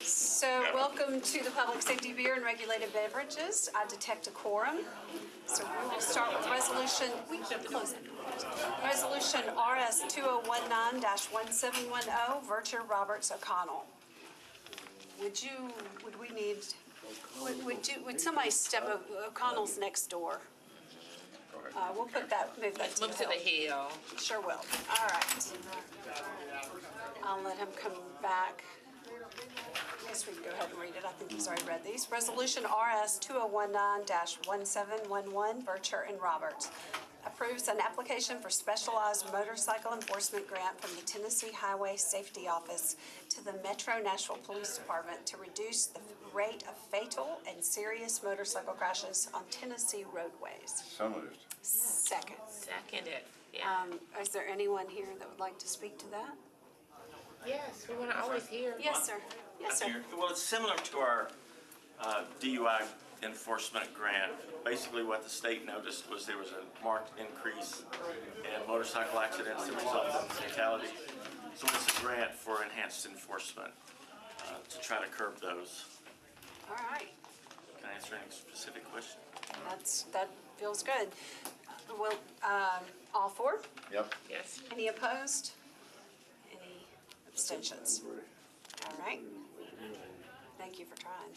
So welcome to the Public Safety Beer and Regulated Beverages. I detect a quorum. So we will start with resolution, we can close it. Resolution RS 2019-1710, Vercher Roberts O'Connell. Would somebody step, O'Connell's next door. We'll put that, move that Let's move to the hill. Sure will. All right. I'll let him come back. I guess we can go ahead and read it. I think he's already read these. Resolution RS 2019-1711, Vercher and Roberts. Approves an application for specialized motorcycle enforcement grant from the Tennessee Highway Safety Office to the Metro Nashville Police Department to reduce the rate of fatal and serious motorcycle crashes on Tennessee roadways. So moved. Second. Seconded. Yeah. Is there anyone here that would like to speak to that? Yes, we want to always hear. Yes, sir. Yes, sir. Well, it's similar to our DUI enforcement grant. Basically, what the state noticed was there was a marked increase in motorcycle accidents that resulted in fatality. So it's a grant for enhanced enforcement to try to curb those. All right. Can I answer any specific question? That feels good. Well, all for? Yep. Yes. Any opposed? Any abstentions? All right. Thank you for trying.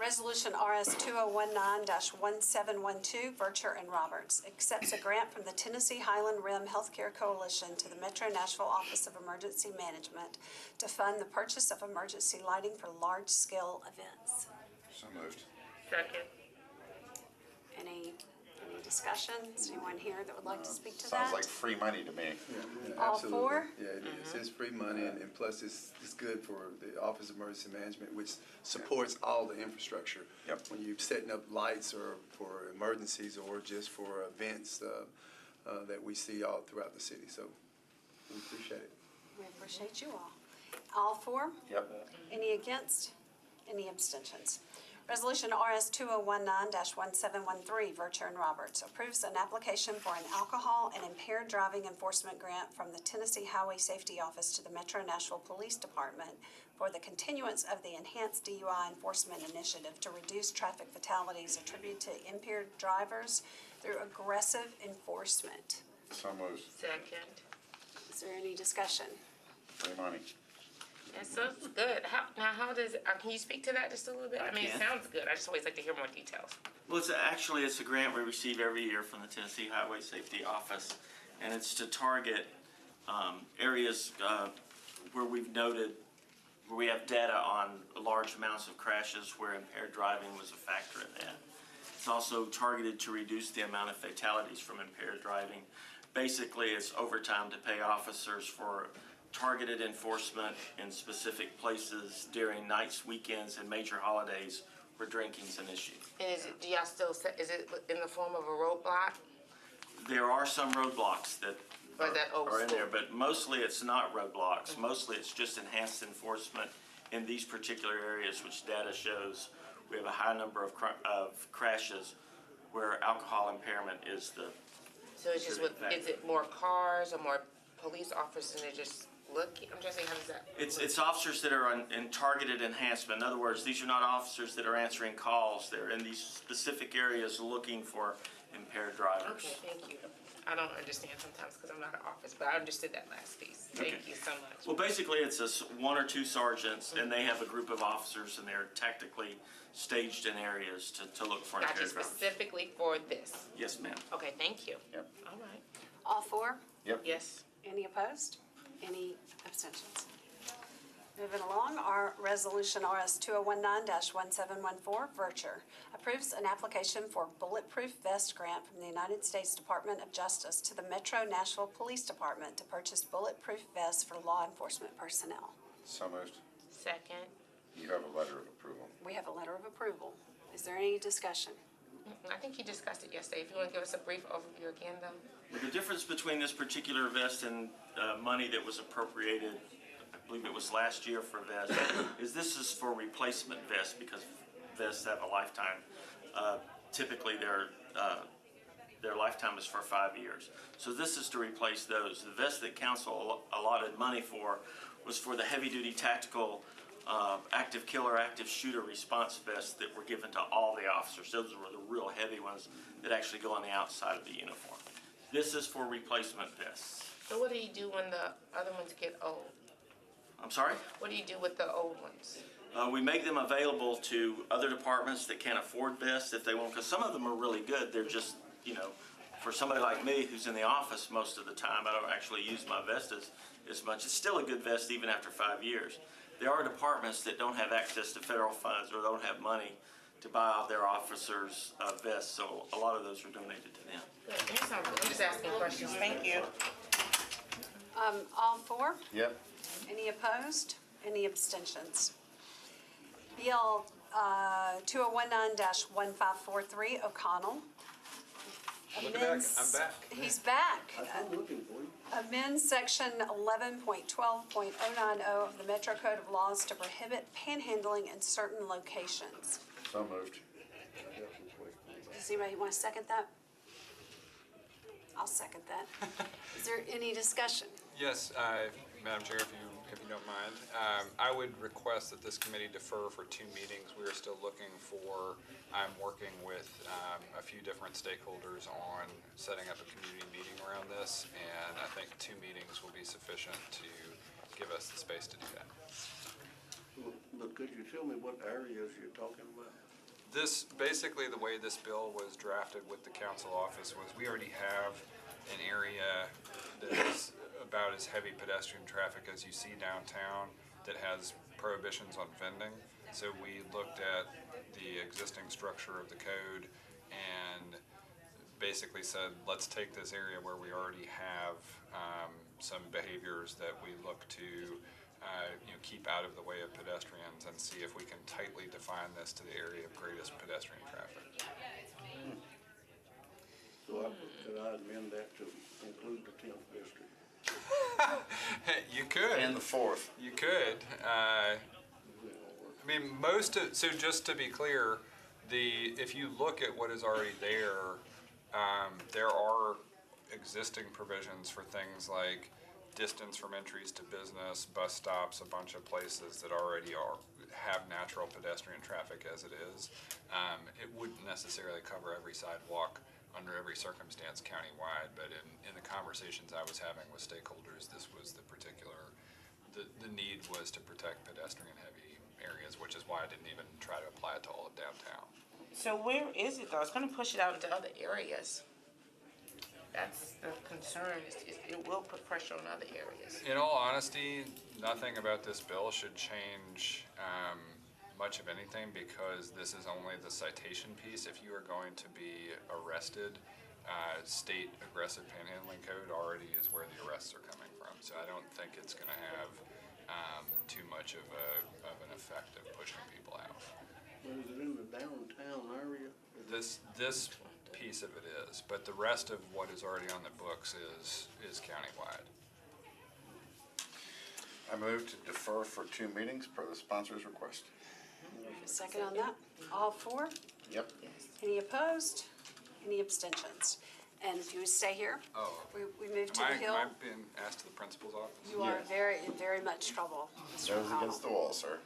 Resolution RS 2019-1712, Vercher and Roberts, accepts a grant from the Tennessee Highland Rim Healthcare Coalition to the Metro Nashville Office of Emergency Management to fund the purchase of emergency lighting for large-scale events. So moved. Second. Any discussion? Is anyone here that would like to speak to that? Sounds like free money to me. Yeah, All absolutely. four? Yeah, it is. It's free money, and plus it's good for the Office of Emergency Management, which supports all the infrastructure. Yep. When you're setting up lights or for emergencies or just for events that we see all throughout the city. So we appreciate it. We appreciate you all. All for? Yep. Any against? Any abstentions? Resolution RS 2019-1713, Vercher and Roberts, approves an application for an alcohol and impaired driving enforcement grant from the Tennessee Highway Safety Office to the Metro Nashville Police Department for the continuance of the Enhanced DUI Enforcement Initiative to reduce traffic fatalities attributed to impaired drivers through aggressive enforcement. So moved. Second. Is there any discussion? Free money. That sounds good. How does can you speak to that just a little bit? I mean, can. it sounds good. I just always like to hear more details. Well, it's a grant we receive every year from the Tennessee Highway Safety Office, and it's to target areas where we've noted, where we have data on large amounts of crashes where impaired driving was a factor in that. It's also targeted to reduce the amount of fatalities from impaired driving. Basically, it's overtime to pay officers for targeted enforcement in specific places during nights, weekends, and major holidays where drinking's an issue. And do y'all still is it in the form of a roadblock? There are some roadblocks that Or is that old are in school? there, but mostly it's not roadblocks. Mostly it's just enhanced enforcement in these particular areas, which data shows we have a high number of crashes where alcohol impairment is the. So it's just is it more cars or more police officers and they're just looking? I'm just saying, how does that? It's officers that are in targeted enhancement. In other words, these are not officers that are answering calls. They're in these specific areas looking for impaired drivers. Okay, thank you. I don't understand sometimes because I'm not an officer, but I understood that last piece. Thank you so much. Well, basically, it's one or two sergeants, and they have a group of officers, and they're tactically staged in areas to look for Got you impaired drivers. specifically for this. Yes, ma'am. Okay, thank you. Yep. All right. All for? Yep. Yes. Any opposed? Any abstentions? Moving along, our resolution RS 2019-1714, Vercher, approves an application for bulletproof vest grant from the United States Department of Justice to the Metro Nashville Police Department to purchase bulletproof vests for law enforcement personnel. So moved. Second. You have a letter of approval. We have a letter of approval. Is there any discussion? I think you discussed it yesterday. If you want to give us a brief overview again, though. The difference between this particular vest and money that was appropriated, I believe it was last year for vests, is this is for replacement vests because vests have a lifetime. Typically, their lifetime is for 5 years. So this is to replace those. The vest that council allotted money for was for the heavy-duty tactical active killer, active shooter response vests that were given to all the officers. Those were the real heavy ones that actually go on the outside of the uniform. This is for replacement vests. So what do you do when the other ones get old? I'm sorry? What do you do with the old ones? We make them available to other departments that can't afford vests if they want, because some of them are really good. They're just, for somebody like me who's in the office most of the time, I don't actually use my vest as much. It's still a good vest even after 5 years. There are departments that don't have access to federal funds or don't have money to buy out their officers' vests, so a lot of those are donated to them. Good. I'm just asking questions. Thank you. All four? Yep. Any opposed? Any abstentions? Bill 2019-1543, O'Connell. Look back, I'm back. He's back. I'm looking for you. Amend section 11.12.090 of the Metro Code of Laws to prohibit panhandling in certain locations. So moved. Does anybody want to second that? I'll second that. Is there any discussion? Yes, Madam Chair, if you don't mind, I would request that this committee defer for 2 meetings. We are still looking for, I'm working with a few different stakeholders on setting up a community meeting around this, and I think 2 meetings will be sufficient to give us the space to do that. But could you tell me what areas you're talking about? This, basically the way this bill was drafted with the council office was we already have an area that is about as heavy pedestrian traffic as you see downtown that has prohibitions on vending. So we looked at the existing structure of the code and basically said, let's take this area where we already have some behaviors that we look to keep out of the way of pedestrians and see if we can tightly define this to the area of greatest pedestrian traffic. So could I amend that to include the 10th district? You could. And the 4th. You could. I mean, so just to be clear, if you look at what is already there, there are existing provisions for things like distance from entries to business, bus stops, a bunch of places that already have natural pedestrian traffic as it is. It wouldn't necessarily cover every sidewalk under every circumstance countywide, but in the conversations I was having with stakeholders, this was the need was to protect pedestrian heavy areas, which is why I didn't even try to apply it to all of downtown. So where is it though? It's gonna push it out into other areas. That's the concern, it will put pressure on other areas. In all honesty, nothing about this bill should change much of anything because this is only the citation piece. If you are going to be arrested, state aggressive panhandling code already is where the arrests are coming from. So I don't think it's going to have too much of an effect of pushing people out. Well, is it in the downtown area? This piece of it is, but the rest of what is already on the books is countywide. I move to defer for 2 meetings per the sponsor's request. A second on that? All four? Yep. Any opposed? Any abstentions? And if you would stay here, we move to the Hill. Am I being asked to the principal's office? You are in very much trouble, Mr. Nose O'Connell. against the wall, sir.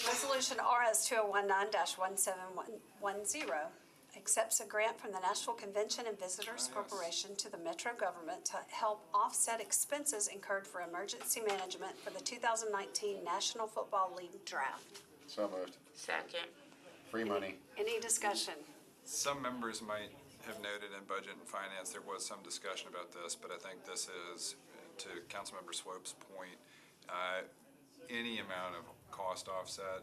Resolution RS 2019-1710 accepts a grant from the Nashville Convention and Visitors Corporation to the Metro government to help offset expenses incurred for emergency management for the 2019 National Football League Draft. So moved. Second. Free money. Any discussion? Some members might have noted in Budget and Finance there was some discussion about this, but I think this is, to Councilmember Swope's point, any amount of cost offset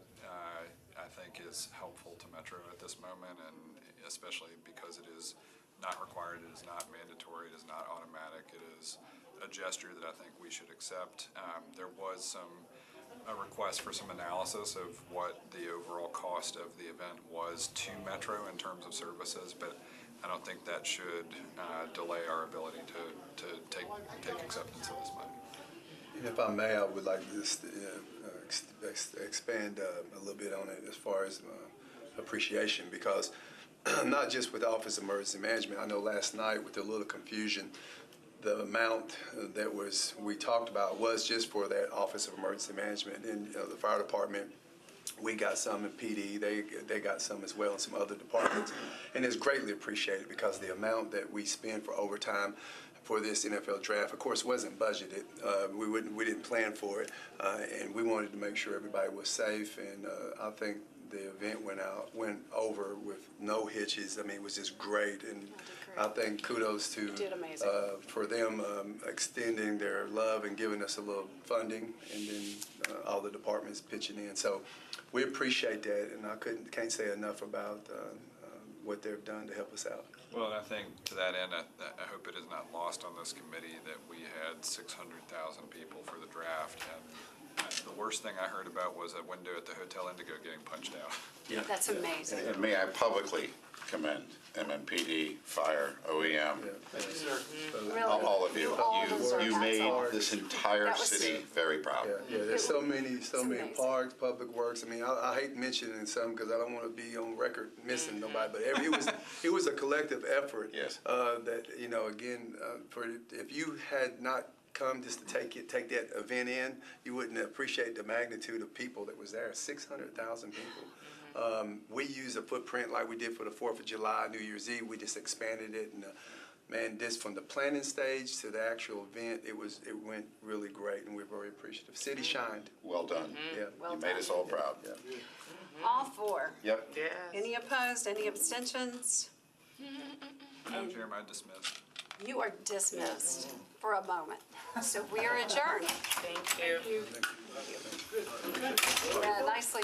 I think is helpful to Metro at this moment, and especially because it is not required, it is not mandatory, it is not automatic, it is a gesture that I think we should accept. There was a request for some analysis of what the overall cost of the event was to Metro in terms of services, but I don't think that should delay our ability to take acceptance of this money. And if I may, I would like to just expand a little bit on it as far as appreciation, because not just with Office of Emergency Management, I know last night with a little confusion, the amount that we talked about was just for that Office of Emergency Management. And the fire department, we got some in PD, they got some as well in some other departments. And it's greatly appreciated because the amount that we spend for overtime for this NFL draft, of course, wasn't budgeted. We didn't plan for it, and we wanted to make sure everybody was safe. And I think the event went over with no hitches. I mean, it was just great. And I think kudos to did amazing. For them extending their love and giving us a little funding, and then all the departments pitching in. So we appreciate that, and I can't say enough about what they've done to help us out. Well, and I think to that end, I hope it is not lost on this committee that we had 600,000 people for the draft, and the worst thing I heard about was a window at the Hotel Indigo getting punched out. Yeah. That's amazing. And may I publicly commend MMPD, Fire, OEM, Really. all of you. all deserve You that. made this entire That was- city very proud. Yeah, there's so many amazing. parks, public works. I mean, I hate mentioning some because I don't want to be on record missing nobody, but it was a collective effort. Yes. That, again, if you had not come just to take that event in, you wouldn't appreciate the magnitude of people that was there. 600,000 people. We use a footprint like we did for the 4th of July, New Year's Eve. We just expanded it, and man, this from the planning stage to the actual event, it went really great, and we're very appreciative. City shined. Well done. Yeah. Well You made done. us all proud. Yeah. All four. Yep. Yes. Any opposed, any abstentions? Madam Chairman, I dismiss. You are dismissed for a moment. So we are adjourned. Thank you. Nicely